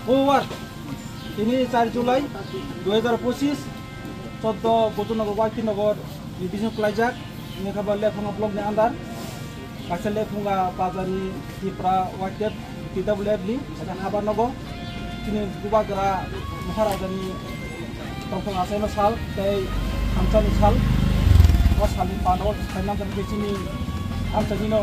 बुधवार 4 जुलाई 2025 14 Bojonegoro Wakinogor Division Klajak Nekaba Lefunga Blok ni Andar Kasel Lefunga Pazani Tipra Wakep TWFli ada kabar nogo kini Bubagra Maharajani Tongkong Asema Sal Tei Hamsani Sal Wasali Panol Kainam Tadi sini Amsanino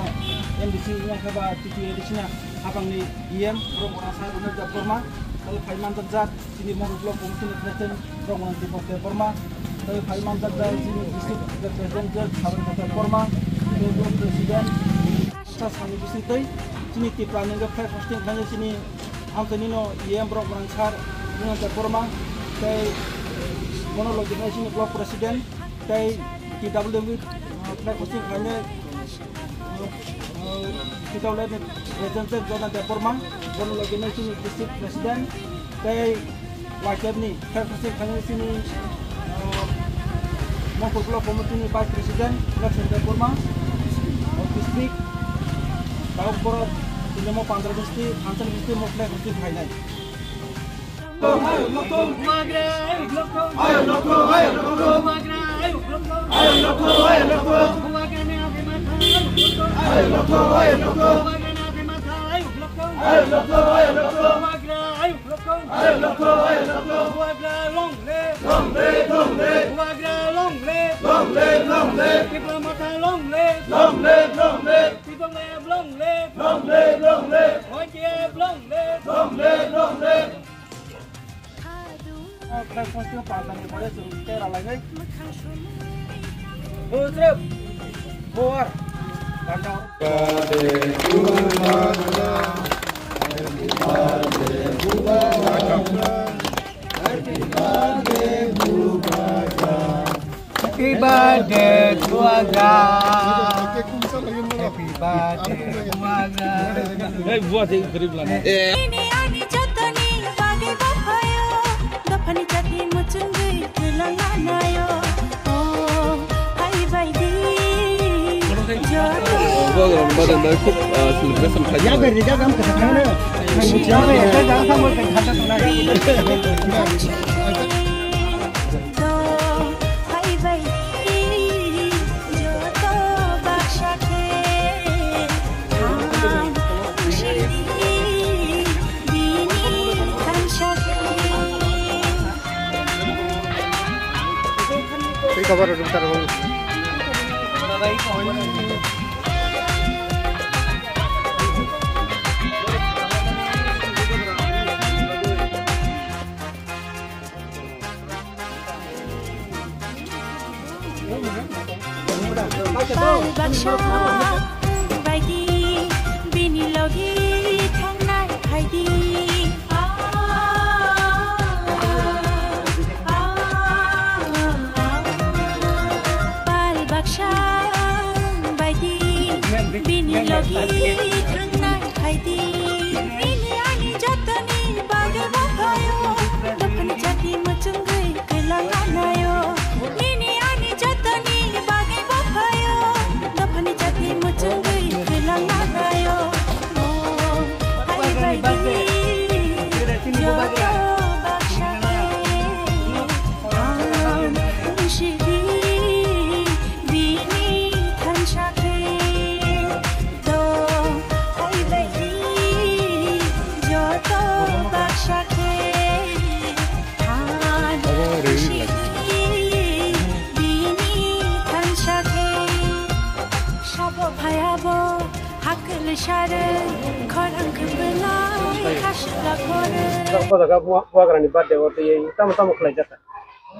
NDC yang kaba TV edisinya abang ni IM Rombongan saya benar jatuh forma kalau Faiman terjat sini mau blok mungkin presiden Rombongan di Bukit Forma kalau Faiman terjat sini district presiden Kawan Bukit Forma itu presiden sas kami bisnis sini ti planning ke flight hosting banyak sini Amsanino IM Rombongan saya dengan jatuh forma kai monologi sini blok presiden kai TWW flight hosting banyak kita lihat representatif zona Deporma, zona lagi sini district presiden, kayak wakil ni, presiden kami sini mau berkelompok komite ni vice presiden, zona Deporma, district, tahu korot, ini mau 15 district, Hansan district mau flag district final. Ayo lokal, magra, ayo lokal, ayo lokal, ayo lokal, magra, ayo lokal, ayo lokal, ayo lokal, magra ni apa macam? Ayo lokal, ayo lokal, magra ni apa macam? Ayo lokal, ayo lokal, ayo lokal, magra, ayo lokal, ayo lokal, ayo lokal, magra long leg, magra long leg, kita mata long leg, kita lep long leg, ojek long leg. Kita pasti pasang ni boleh suruh kita lagi. Terus, buar, kacau. Happy birthday to Aga. Happy birthday to Aga. Hey, buat yang kerib lah. Pani jati mucungi kelanganayo oh hai baidi program badan aku celebration saja ya beri jaga kamu kesana jangan ya jangan kamu kata tunai hai baidi joto bakshake kabar bentar bang.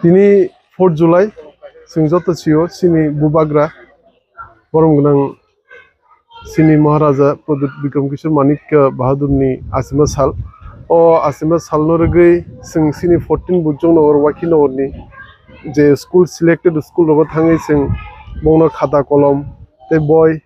Ini 4 July Singjoto Chio Sini Bubagra Boromgunang Sini Maharaja Pradut Bikram Kishore Manik Bahadur ni Asima Sal O Asima Sal Norgei Sing Sini 14 Bujong Nogor Wakino ni Je school selected school rogo thangai sing bongno khata kolom te boy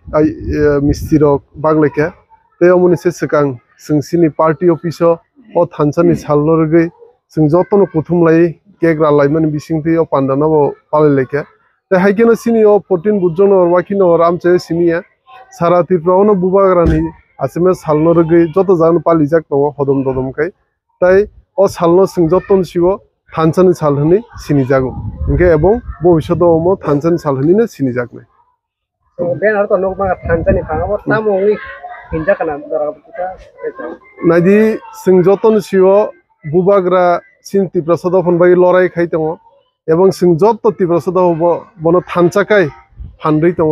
mistirok bagleke te amuni se sekang sing sini party office o thansani sal norgei sing jotono prothom lai kegra laimani bisingti o pandana bo paleleke te haikena sini o 14 Bujong Nogor Wakino ramche siniya sara Tripura no Bubagrani asime sal norgei joto jan palijak tongo hodom dodom kai তাই ও সালনো সিং যতন CO থানসানি সাল হনি সিনি জাগো ইনকে এবং ভবিষ্যৎ ওমো থানসানি সাল হনি না সিনি জাগনে ben harus nong mga Tanzania pangamo tamo ngi hinja kana dara kita নাইদি Singh যতন CO বুবাগ্রা scene তীব্রসদ ফনবাই লড়াই খাই দङ এবং সিং যত তীব্রসদ হব বন থানচাকাই ফানরই দङ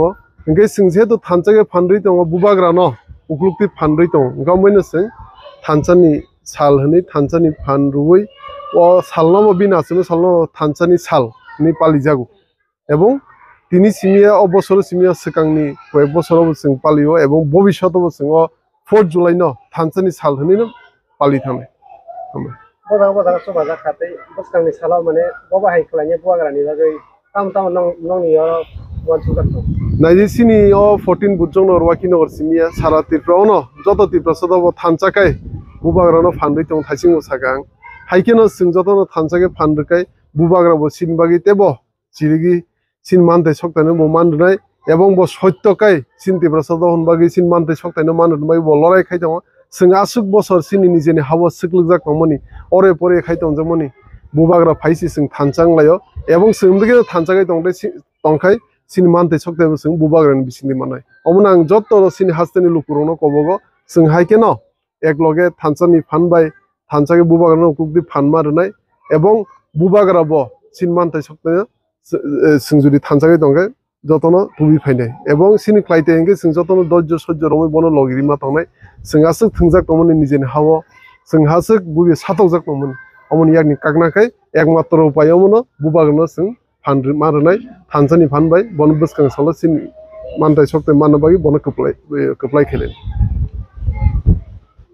ইনকে সিং যেহেতু থানচাকাই ফানরই দङ বুবাগ্রা ন উকলুকতি ফানরই দङ গামবাইनो সিং থানচানি সাল হনি থানচানি ফানরুই ও সালনম বিনাসিনো সালন থানচানি সাল নি পালি জাগো এবং তিনি সিমিয়া অবসর সিমিয়া সেকাংনি কয়েক বছর সিং পালিও এবং ভবিষ্যৎ সিং 4 जुलाई न थानसानि साल हनि न पालि थांनाय boda sobaja khate boskanni sala mane boba hai khlanye buagrani bagai tam nong ni yo wanchu katto नाइजि सिनि ओ 14 बुजों नर वाकि नगर सिमिया सारा तिरफ्राव न जत तिरफ्रा सदा थानचाकाय बुबाग्रा न फानदै तं थासिं सागां हाइके न सिं जत न थानचाके फानदकाय बुबाग्रा बो सिन बागि तेबो चिरिगि सिन मानते सकतानो बो मानदनाय এবং ব সত্যকাই চিন্তি প্রসাদ হনবাগি সিন মানতে সকতাইনো মানদমাই ব লড়াই খাইতাম जों आसुक बसर सिनि निजेनि हावा सिकलुक जाकमनि अरे परे खाइतों जमनि बुबाग्रा फाइसि जों थानचांलायो एवं जोंदगे थानचागाय तंखाय सिनि मानते सकतायबो जों बुबाग्रानि बिसिनि मानाय अमन आं जत्त सिनि हास्तेनि लुकुरनो कबगो जों हाइके न एक लगे थानचानि फानबाय थानचागे बुबाग्रानो कुकदि फान मारनाय एवं बुबाग्रा ब सिन मानते सकताय जों जुदि थानचागाय तंखाय যতন তুবি ফাইনাই এবং সিনি ক্লাইতে এঙ্গে जों যতन দজ্জ সহ্য রমই বন লগিরি मा थांनाय जों आसुक थंजाक तमनि निजेनि हावा जों हासुक बुबि सातक जाक तमन अमन यागनि कागनाखाय एकमात्र उपायमनो बुबागनो जों फानद्रि मारनाय थानसानि फानबाय बन बसकां साल सिनि मानताय सकते मानबागि बन कप्लाय खेले